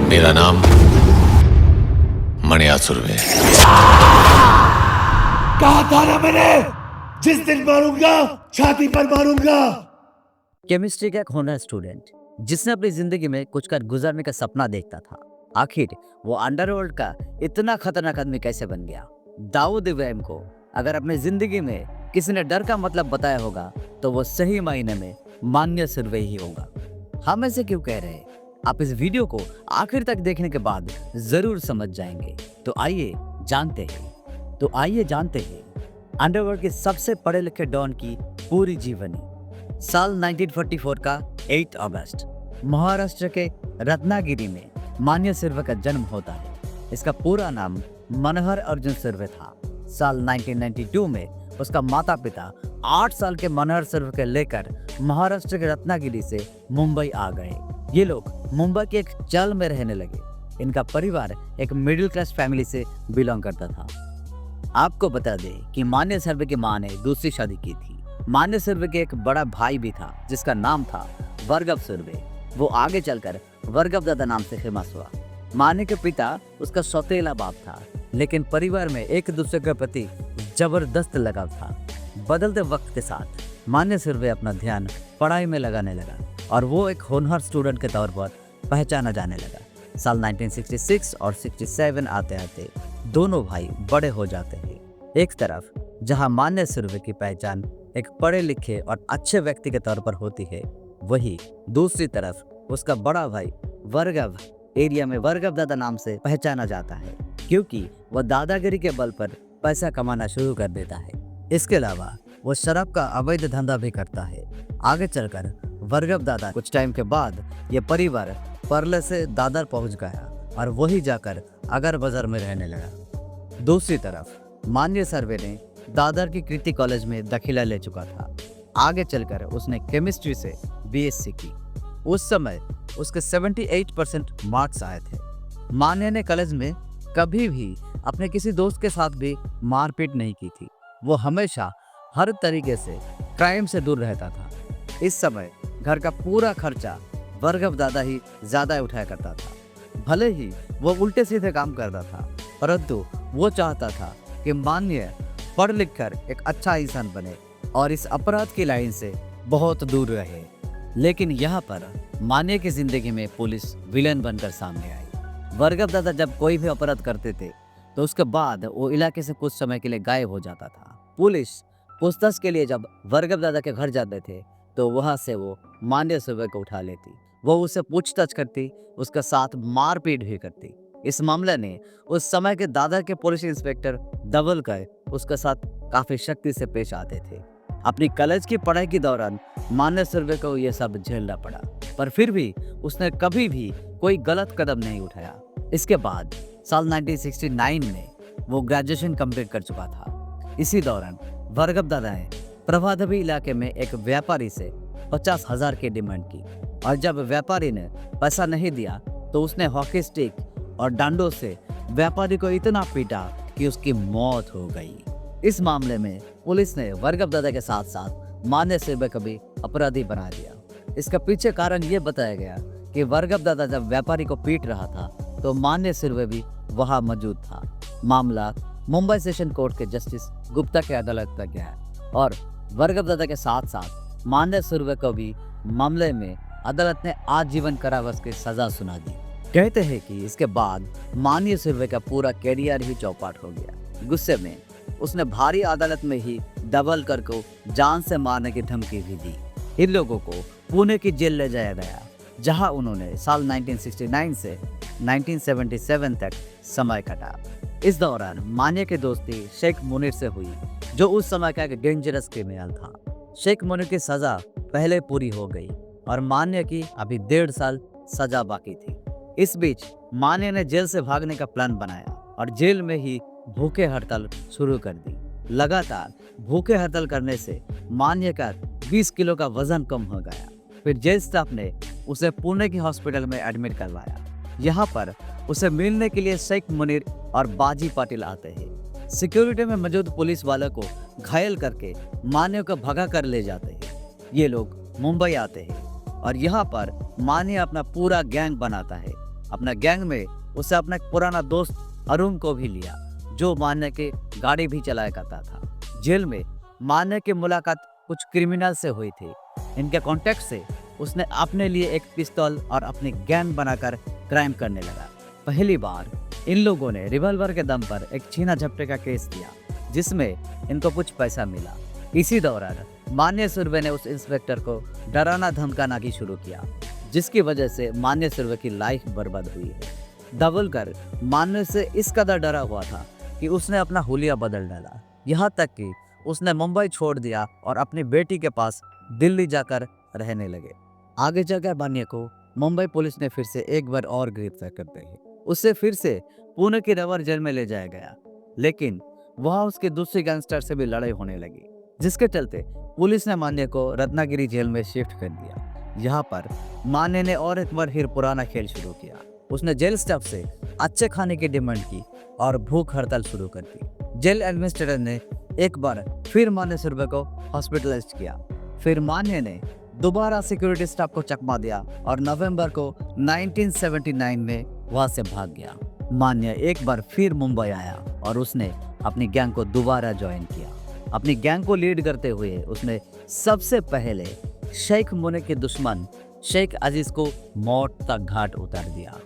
मेरा नाम मणिया सुर्वे। कहा था ना मैंने, जिस दिन मारूंगा छाती पर मारूंगा। केमिस्ट्री का एक होनर स्टूडेंट जिसने अपनी जिंदगी में कुछ कर गुजरने का सपना देखता था, आखिर वो अंडरवर्ल्ड का इतना खतरनाक आदमी कैसे बन गया। दाऊद इब्राहिम को अगर अपनी जिंदगी में किसी ने डर का मतलब बताया होगा तो वो सही मायने में मान्य सुर्वे ही होगा। हम ऐसे क्यों कह रहे हैं, आप इस वीडियो को आखिर तक देखने के बाद जरूर समझ जाएंगे। तो आइए जानते हैं अंडरवर्ल्ड के सबसे पढ़े लिखे डॉन की पूरी जीवनी। साल 1944 का 8 अगस्त महाराष्ट्र के रत्नागिरी में मान्य सुर्वे का जन्म होता है। इसका पूरा नाम मनोहर अर्जुन सुर्वे था। साल 1992 में उसका माता पिता 8 साल के मनोहर सुर्वे को लेकर महाराष्ट्र के रत्नागिरी से मुंबई आ गए। ये लोग मुंबई के एक चाल में रहने लगे। इनका परिवार एक मिडिल क्लास फैमिली से बिलोंग करता था। आपको बता दें कि मान्य सुर्वे की मां ने दूसरी शादी की थी। मान्य सुर्वे के एक बड़ा भाई भी था जिसका नाम था वर्गव सुर्वे। वो आगे चलकर वर्गव दादा नाम से फेमस हुआ। मान्य के पिता उसका सौतेला बाप था, लेकिन परिवार में एक दूसरे के प्रति जबरदस्त लगाव था। बदलते वक्त के साथ मान्य सुर्वे अपना ध्यान पढ़ाई में लगाने लगा और वो एक होनहार स्टूडेंट के तौर पर पहचाना जाने लगा। साल 1966 और 67 आते आते दोनों भाई बड़े हो जाते हैं। एक तरफ जहां मान्य सुर्वे की पहचान एक पढ़े लिखे और अच्छे व्यक्ति के तौर पर होती है, वही दूसरी तरफ उसका बड़ा भाई वर्गव एरिया में वर्गव दादा नाम से पहचाना जाता है, क्योंकि वह दादागिरी के बल पर पैसा कमाना शुरू कर देता है। इसके अलावा वो शराब का अवैध धंधा भी करता है। आगे चलकर वर्गव दादा कुछ टाइम के बाद ये परिवार परले से दादर पहुंच गया और वही जाकर अगर बाजार में रहने लगा। दूसरी तरफ मान्य सुर्वे ने दादर की कृति कॉलेज में दाखिला ले चुका था। आगे चलकर उसने केमिस्ट्री से बीएससी की। उस समय उसके 78% मार्क्स आए थे। मान्य ने कॉलेज में कभी भी अपने किसी दोस्त के साथ भी मारपीट नहीं की थी। वो हमेशा हर तरीके से क्राइम से दूर रहता था। इस समय घर का पूरा खर्चा वर्गव दादा ही ज्यादा उठाया करता था। भले ही वो उल्टे सीधे काम करता था, परंतु वो चाहता था कि मान्य पढ़ लिख कर एक अच्छा इंसान बने और इस अपराध की लाइन से बहुत दूर रहे। लेकिन यहाँ पर मान्य की जिंदगी में पुलिस विलेन बनकर सामने आई। वर्गव दादा जब कोई भी अपराध करते थे तो उसके बाद वो इलाके से कुछ समय के लिए गायब हो जाता था। पुलिस पूछताछ के लिए जब वर्गव दादा के घर जाते थे तो वहां से वो मान्य सुर्वे को उठा लेती। वो उससे पूछताछ करती, उसके साथ मारपीट भी करती। इस मामले ने उस समय के दादर के पुलिस इंस्पेक्टर दवलकर उसके साथ काफी सख्ती से पेश आते थे। अपनी कॉलेज की पढ़ाई के दौरान मान्य सुर्वे को यह सब झेलना पड़ा, पर फिर भी उसने कभी भी कोई गलत कदम नहीं उठाया। इसके बाद साल 1969 में वो ग्रेजुएशन कंप्लीट कर चुका था। इसी दौरान वर्गव दादा ने प्रभादेवी इलाके में एक व्यापारी से 50,000 की डिमांड की और जब व्यापारी ने पैसा नहीं दिया तो उसने हॉकी स्टिक और डांडों से व्यापारी को इतना पीटा कि उसकी मौत हो गई। इस मामले में पुलिस ने वर्गव दादा के साथ साथ मान्य सुर्वे को भी अपराधी बना दिया। इसका पीछे कारण ये बताया गया कि वर्गव दादा जब व्यापारी को पीट रहा था तो मान्य सुर्वे भी वहां मौजूद था। मामला मुंबई सेशन कोर्ट के जस्टिस गुप्ता के अदालत तक गया और वर्गव दादा के साथ साथ मान्य सुर्वे को भी मामले में अदालत ने आजीवन कारावास की सजा सुना दी। कहते हैं कि इसके बाद मान्य सुर्वे का पूरा कैरियर ही चौपट हो गया। गुस्से में उसने भारी अदालत में ही दवलकर को जान से मारने की धमकी भी दी। इन लोगों को पुणे की जेल ले जाया गया, जहां उन्होंने साल 1969 से 1977 तक समय काटा। इस दौरान मान्य की दोस्ती शेख मुनीर से हुई, जो उस समय का एक डेंजरस क्रिमिनल था। शेख मुनीर की सजा पहले पूरी हो गई और मान्य की अभी 1.5 साल सजा बाकी थी। इस बीच मान्य ने जेल से भागने का प्लान बनाया और जेल में ही भूखे हड़ताल शुरू कर दी। लगातार भूखे हड़ताल करने से मान्य का 20 किलो का वजन कम हो गया। फिर जेल स्टाफ ने उसे पुणे की हॉस्पिटल में एडमिट करवाया। यहाँ पर उसे मिलने के लिए शेख मुनीर और बाजी पाटिल आते हैं। सिक्योरिटी में मौजूद पुलिस वालों को घायल करके मान्य को भगा कर ले जाते हैं। ये लोग मुंबई आते हैं और यहाँ पर मान्य अपना पूरा गैंग बनाता है। अपना गैंग में उसे अपना एक पुराना दोस्त अरुण को भी लिया, जो मान्य के गाड़ी भी चलाया करता था। जेल में मान्य की मुलाकात कुछ क्रिमिनल से हुई थी। इनके कॉन्टेक्ट से उसने अपने लिए एक पिस्तौल और अपनी गैंग बनाकर क्राइम करने लगा। पहली बार इन लोगों ने रिवॉल्वर के दम पर एक छीना झपटे का केस किया, जिसमें इनको कुछ पैसा मिला। इसी दौरान मान्य सुर्वे ने उस इंस्पेक्टर को डराना धमकाना की शुरू किया, जिसकी वजह से मान्य सुर्वे की लाइफ बर्बाद हुई है। दावोलकर मान्य से इस कदर डरा हुआ था कि उसने अपना हुलिया बदल डाला, यहाँ तक कि उसने मुंबई छोड़ दिया और अपनी बेटी के पास दिल्ली जाकर रहने लगे। आगे जाकर मान्य को मुंबई पुलिस ने फिर से एक बार और गिरफ्तार करते ही उसे फिर से पुणे की रवर जेल में ले जाया गया, लेकिन वहां उसके दूसरे गैंगस्टर से भी लड़ाई होने लगी, जिसके चलते पुलिस ने मान्य को रत्नागिरी जेल में शिफ्ट कर दिया। यहाँ पर मान्य ने और एक बार फिर पुराना खेल शुरू किया। उसने जेल स्टाफ से अच्छे खाने की डिमांड की और भूख हड़ताल शुरू कर दी। जेल एडमिनिस्ट्रेटर ने एक बार फिर मान्य सुर्वे को हॉस्पिटलाइज किया। फिर मान्य ने दोबारा सिक्योरिटी स्टाफ को चकमा दिया और नवंबर को 1979 में वहां से भाग गया। मान्य एक बार फिर मुंबई आया और उसने अपनी गैंग को दोबारा ज्वाइन किया। अपनी गैंग को लीड करते हुए उसने सबसे पहले शेख मुने के दुश्मन शेख अजीज को मौत तक घाट उतार दिया।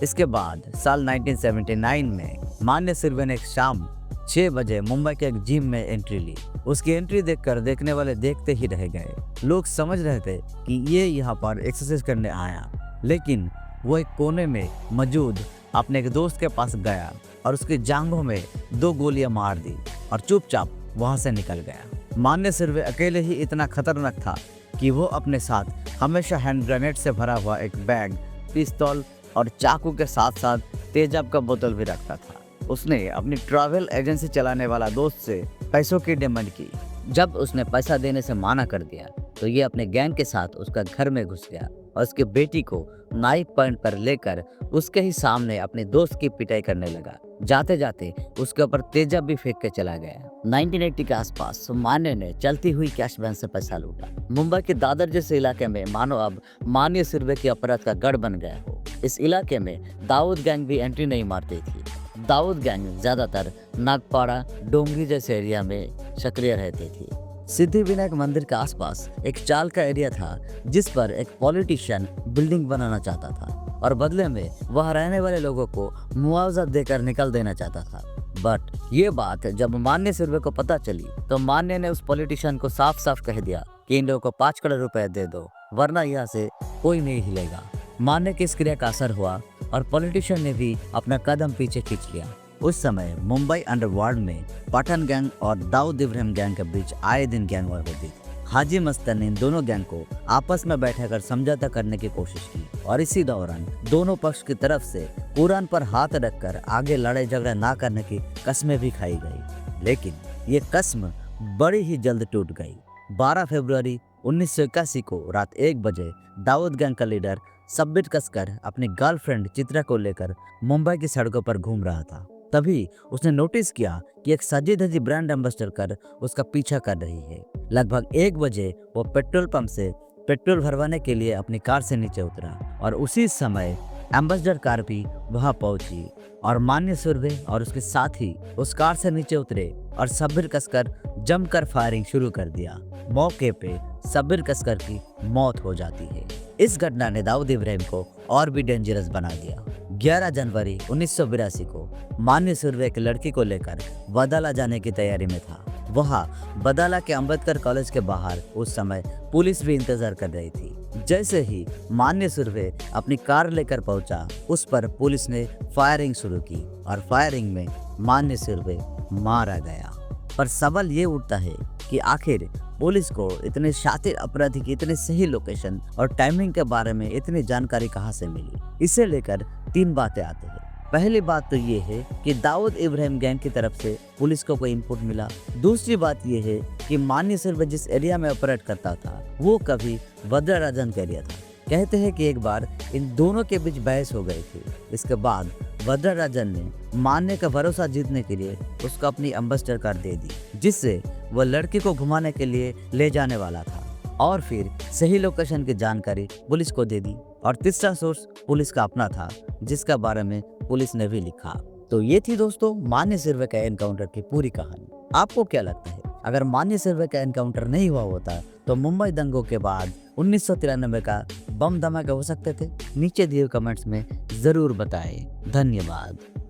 इसके बाद साल 1979 में मान्य सुर्वे ने एक शाम 6 बजे मुंबई के एक जिम में एंट्री ली। उसकी एंट्री देखकर देखने वाले देखते ही रह गए। लोग समझ रहे थे कि ये यहाँ पर एक्सरसाइज करने आया, लेकिन वो एक कोने में मौजूद अपने एक दोस्त के पास गया और उसकी जांघों में 2 गोलियां मार दी और चुपचाप वहां से निकल गया। मान्य सुर्वे अकेले ही इतना खतरनाक था कि वो अपने साथ हमेशा हैंड ग्रेनेड से भरा हुआ एक बैग, पिस्तौल और चाकू के साथ साथ तेजाब का बोतल भी रखता था। उसने अपनी ट्रैवल एजेंसी चलाने वाला दोस्त से पैसों की डिमांड की। जब उसने पैसा देने से माना कर दिया तो ये अपने गैंग के साथ उसका घर में घुस गया और उसकी बेटी को नाइफ पॉइंट पर लेकर उसके ही सामने अपने दोस्त की पिटाई करने लगा। जाते जाते उसके ऊपर तेजाब भी फेंक के चला गया। 1980 के आसपास मान्य ने चलती हुई कैश वैन से पैसा लूटा। मुंबई के दादर जैसे इलाके में मानो अब मान्य सुर्वे के अपराध का गढ़ बन गया हो। इस इलाके में दाऊद गैंग भी एंट्री नहीं मारती थी। दाऊद गैंग ज्यादातर नागपाड़ा, डोंगरी जैसे एरिया में सक्रिय रहती थी। सिद्धि विनायक मंदिर के आसपास एक चाल का एरिया था, जिस पर एक पॉलिटिशियन बिल्डिंग बनाना चाहता था और बदले में वह रहने वाले लोगों को मुआवजा देकर निकल देना चाहता था। बट ये बात जब मान्य सुर्वे को पता चली तो मान्य ने उस पॉलिटिशियन को साफ साफ कह दिया कि इन लोगों को 5 करोड़ रुपए दे दो, वरना यहाँ से कोई नहीं हिलेगा। मान्य की इस क्रिया का असर हुआ और पॉलिटिशियन ने भी अपना कदम पीछे खींच लिया। उस समय मुंबई अंडरवर्ल्ड में पठान गैंग और दाऊद इब्राहिम गैंग के बीच आए दिन गैंग वॉर होती थी। हाजी मस्तान ने इन दोनों गैंग को आपस में बैठकर समझौता करने की कोशिश की और इसी दौरान दोनों पक्ष की तरफ से कुरान पर हाथ रखकर आगे लड़ाई झगड़ा ना करने की कस्में भी खाई गई, लेकिन ये कस्म बड़ी ही जल्द टूट गई। 12 फरवरी 1981 को रात 1 बजे दाऊद गैंग का लीडर सब्बिर कसकर अपनी गर्लफ्रेंड चित्रा को लेकर मुंबई की सड़कों पर घूम रहा था। तभी उसने नोटिस किया कि एक सजी धजी ब्रांड एम्बेसडर कर उसका पीछा कर रही है। लगभग 1 बजे वो पेट्रोल पंप से पेट्रोल भरवाने के लिए अपनी कार से नीचे उतरा और उसी समय एम्बेसडर कार भी वहां पहुंची और मान्य सुर्वे और उसके साथी उस कार से नीचे उतरे और सब्बिर कसकर जमकर फायरिंग शुरू कर दिया। मौके पे सब्बिर कसकर की मौत हो जाती है। इस घटना ने दाऊद इब्राहिम को और भी डेंजरस बना दिया। 11 जनवरी 1982 को मान्य सुर्वे एक लड़की को लेकर बदाला जाने की तैयारी में था। वहां बदाला के अंबेडकर कॉलेज के बाहर उस समय पुलिस भी इंतजार कर रही थी। जैसे ही मान्य सुर्वे अपनी कार लेकर पहुंचा, उस पर पुलिस ने फायरिंग शुरू की और फायरिंग में मान्य सुर्वे मारा गया। पर सवाल ये उठता है कि आखिर पुलिस को इतने शातिर अपराधी की इतने सही लोकेशन और टाइमिंग के बारे में इतनी जानकारी कहां से मिली। इसे लेकर 3 बातें आती हैं। पहली बात तो ये है कि दाऊद इब्राहिम गैंग की तरफ से पुलिस को कोई इनपुट मिला। दूसरी बात ये है कि मान्य सुर्वे जिस एरिया में ऑपरेट करता था वो कभी वज्रराजन का एरिया था। कहते हैं कि एक बार इन दोनों के बीच बहस हो गई थी। इसके बाद वज्रराजन ने मान्य का भरोसा जीतने के लिए उसको अपनी एम्बेसडर कार दे दी, जिससे वह लड़की को घुमाने के लिए ले जाने वाला था और फिर सही लोकेशन की जानकारी पुलिस को दे दी। और तीसरा सोर्स पुलिस का अपना था, जिसका बारे में पुलिस ने भी लिखा। तो ये थी दोस्तों मान्य सिर्वे का एनकाउंटर की पूरी कहानी। आपको क्या लगता है, अगर मान्य सिर्वे का एनकाउंटर नहीं हुआ होता तो मुंबई दंगों के बाद 1993 का बम धमाके हो सकते थे? नीचे दिए कमेंट्स में जरूर बताएं। धन्यवाद।